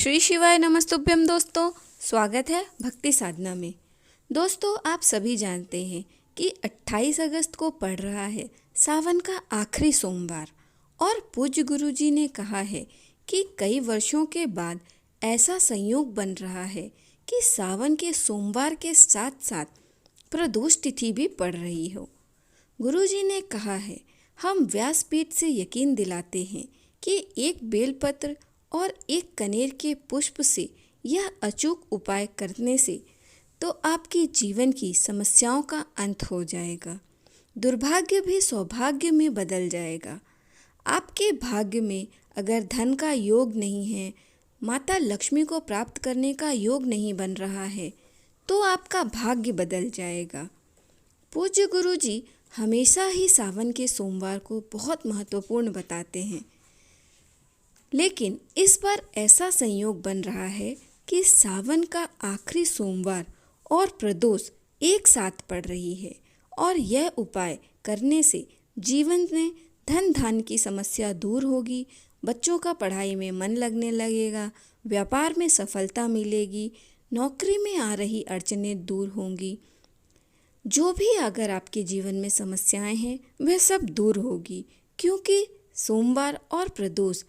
श्री शिवाय नमस्तुभ्यम दोस्तों, स्वागत है भक्ति साधना में। दोस्तों, आप सभी जानते हैं कि 28 अगस्त को पड़ रहा है सावन का आखिरी सोमवार और पूज्य गुरुजी ने कहा है कि कई वर्षों के बाद ऐसा संयोग बन रहा है कि सावन के सोमवार के साथ साथ प्रदोष तिथि भी पड़ रही हो। गुरुजी ने कहा है, हम व्यासपीठ से यकीन दिलाते हैं कि एक बेलपत्र और एक कनेर के पुष्प से यह अचूक उपाय करने से तो आपकी जीवन की समस्याओं का अंत हो जाएगा। दुर्भाग्य भी सौभाग्य में बदल जाएगा। आपके भाग्य में अगर धन का योग नहीं है, माता लक्ष्मी को प्राप्त करने का योग नहीं बन रहा है, तो आपका भाग्य बदल जाएगा। पूज्य गुरुजी हमेशा ही सावन के सोमवार को बहुत महत्वपूर्ण बताते हैं, लेकिन इस बार ऐसा संयोग बन रहा है कि सावन का आखिरी सोमवार और प्रदोष एक साथ पड़ रही है और यह उपाय करने से जीवन में धन धान्य की समस्या दूर होगी, बच्चों का पढ़ाई में मन लगने लगेगा, व्यापार में सफलता मिलेगी, नौकरी में आ रही अड़चनें दूर होंगी। जो भी अगर आपके जीवन में समस्याएं हैं वह सब दूर होगी, क्योंकि सोमवार और प्रदोष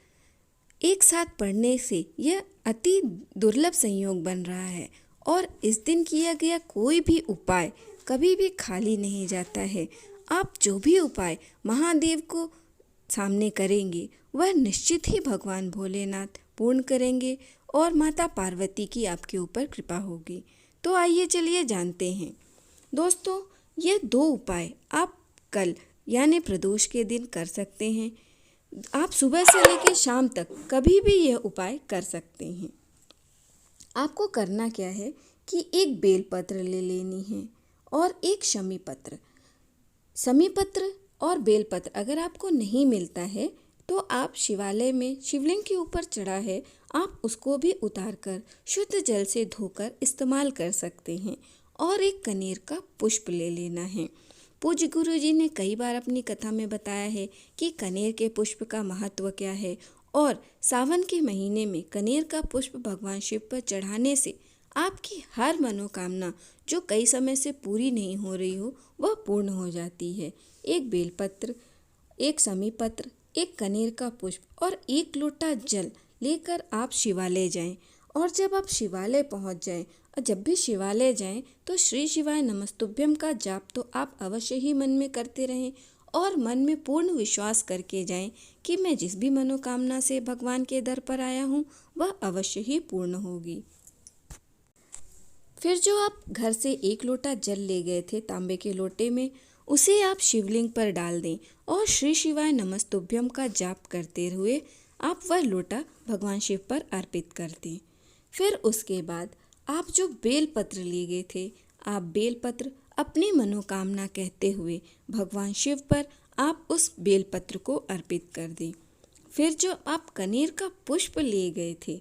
एक साथ पढ़ने से यह अति दुर्लभ संयोग बन रहा है और इस दिन किया गया कोई भी उपाय कभी भी खाली नहीं जाता है। आप जो भी उपाय महादेव को सामने करेंगे वह निश्चित ही भगवान भोलेनाथ पूर्ण करेंगे और माता पार्वती की आपके ऊपर कृपा होगी। तो आइए चलिए जानते हैं। दोस्तों, ये दो उपाय आप कल यानी प्रदोष के दिन कर सकते हैं। आप सुबह से लेकर शाम तक कभी भी यह उपाय कर सकते हैं। आपको करना क्या है कि एक बेलपत्र ले लेनी है और एक शमी पत्र। शमी पत्र और बेलपत्र अगर आपको नहीं मिलता है तो आप शिवालय में शिवलिंग के ऊपर चढ़ा है, आप उसको भी उतार कर शुद्ध जल से धोकर इस्तेमाल कर सकते हैं। और एक कनेर का पुष्प ले लेना है। पूज्य गुरुजी ने कई बार अपनी कथा में बताया है कि कनेर के पुष्प का महत्व क्या है और सावन के महीने में कनेर का पुष्प भगवान शिव पर चढ़ाने से आपकी हर मनोकामना जो कई समय से पूरी नहीं हो रही हो वह पूर्ण हो जाती है। एक बेलपत्र, एक शमी पत्र, एक कनेर का पुष्प और एक लोटा जल लेकर आप शिवालय जाएं और जब आप शिवालय पहुंच जाएं और जब भी शिवालय जाएं तो श्री शिवाय नमस्तुभ्यम का जाप तो आप अवश्य ही मन में करते रहें और मन में पूर्ण विश्वास करके जाएं कि मैं जिस भी मनोकामना से भगवान के दर पर आया हूं वह अवश्य ही पूर्ण होगी। फिर जो आप घर से एक लोटा जल ले गए थे तांबे के लोटे में, उसे आप शिवलिंग पर डाल दें और श्री शिवाय नमस्तुभ्यम का जाप करते हुए आप वह लोटा भगवान शिव पर अर्पित कर दें। फिर उसके बाद आप जो बेलपत्र ले गए थे, आप बेलपत्र अपनी मनोकामना कहते हुए भगवान शिव पर आप उस बेलपत्र को अर्पित कर दें। फिर जो आप कनेर का पुष्प ले गए थे,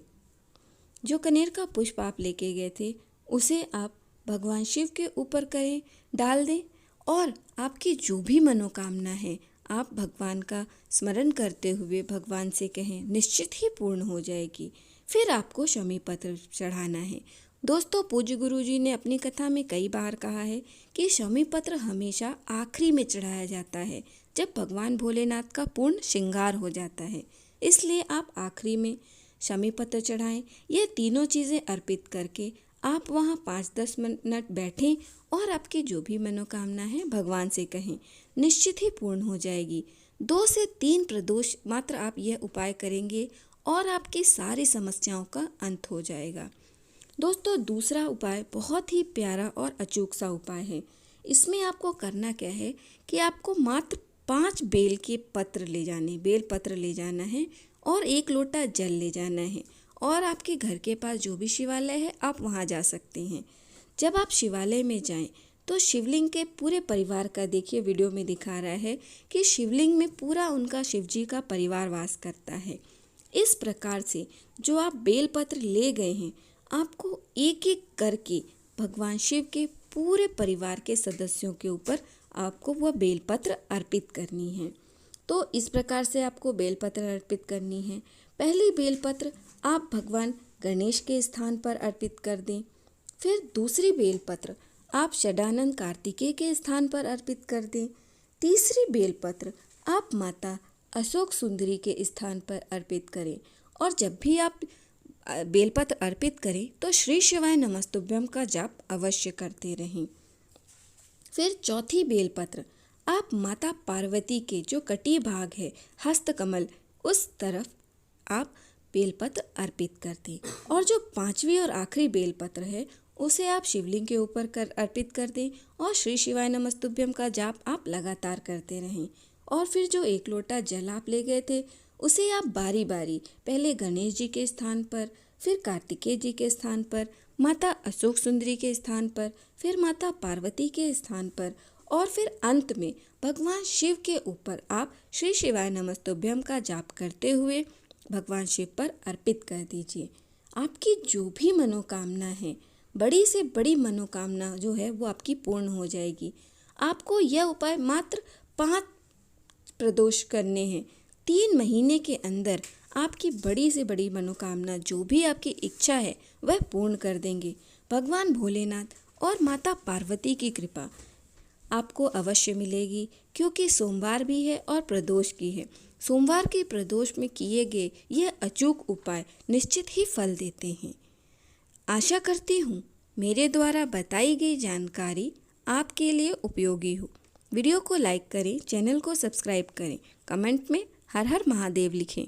जो कनेर का पुष्प आप लेके गए थे, उसे आप भगवान शिव के ऊपर करें, डाल दें और आपकी जो भी मनोकामना है आप भगवान का स्मरण करते हुए भगवान से कहें, निश्चित ही पूर्ण हो जाएगी। फिर आपको शमी पत्र चढ़ाना है। दोस्तों, पूज्य गुरुजी ने अपनी कथा में कई बार कहा है कि शमी पत्र हमेशा आखिरी में चढ़ाया जाता है जब भगवान भोलेनाथ का पूर्ण श्रृंगार हो जाता है, इसलिए आप आखिरी में शमी पत्र चढ़ाएं। ये तीनों चीज़ें अर्पित करके आप वहाँ 5-10 मिनट बैठें और आपकी जो भी मनोकामना है भगवान से कहें, निश्चित ही पूर्ण हो जाएगी। 2 से 3 प्रदोष मात्र आप यह उपाय करेंगे और आपकी सारी समस्याओं का अंत हो जाएगा। दोस्तों, दूसरा उपाय बहुत ही प्यारा और अचूक सा उपाय है। इसमें आपको करना क्या है कि आपको मात्र 5 बेल पत्र ले जाना है और 1 लोटा जल ले जाना है और आपके घर के पास जो भी शिवालय है आप वहाँ जा सकते हैं। जब आप शिवालय में जाएं तो शिवलिंग के पूरे परिवार का, देखिए वीडियो में दिखा रहा है कि शिवलिंग में पूरा उनका शिवजी का परिवार वास करता है। इस प्रकार से जो आप बेलपत्र ले गए हैं आपको एक एक करके भगवान शिव के पूरे परिवार के सदस्यों के ऊपर आपको वह बेलपत्र अर्पित करनी है। तो इस प्रकार से आपको बेलपत्र अर्पित करनी है। पहली बेलपत्र आप भगवान गणेश के स्थान पर अर्पित कर दें। फिर दूसरी बेलपत्र आप षडानंद कार्तिकेय के स्थान पर अर्पित कर दें। तीसरी बेलपत्र आप माता अशोक सुंदरी के स्थान पर अर्पित करें। और जब भी आप बेलपत्र अर्पित करें तो श्री शिवाय नमस्तुभ्यम का जाप अवश्य करते रहें। फिर चौथी बेलपत्र आप माता पार्वती के जो कटी भाग है हस्तकमल उस तरफ आप बेलपत्र अर्पित कर दें। और जो पांचवी और आखिरी बेलपत्र है उसे आप शिवलिंग के ऊपर अर्पित कर दें और श्री शिवाय नमस्तुभ्यम का जाप आप लगातार करते रहें। और फिर जो 1 लोटा जल आप ले गए थे उसे आप बारी बारी पहले गणेश जी के स्थान पर, फिर कार्तिकेय जी के स्थान पर, माता अशोक सुंदरी के स्थान पर, फिर माता पार्वती के स्थान पर और फिर अंत में भगवान शिव के ऊपर आप श्री शिवाय नमस्तुभ्यम का जाप करते हुए भगवान शिव पर अर्पित कर दीजिए। आपकी जो भी मनोकामना है, बड़ी से बड़ी मनोकामना जो है वो आपकी पूर्ण हो जाएगी। आपको यह उपाय मात्र 5 प्रदोष करने हैं। 3 महीने के अंदर आपकी बड़ी से बड़ी मनोकामना जो भी आपकी इच्छा है वह पूर्ण कर देंगे। भगवान भोलेनाथ और माता पार्वती की कृपा आपको अवश्य मिलेगी, क्योंकि सोमवार भी है और प्रदोष की है। सोमवार के प्रदोष में किए गए यह अचूक उपाय निश्चित ही फल देते हैं। आशा करती हूँ मेरे द्वारा बताई गई जानकारी आपके लिए उपयोगी हो। वीडियो को लाइक करें, चैनल को सब्सक्राइब करें, कमेंट में हर हर महादेव लिखें।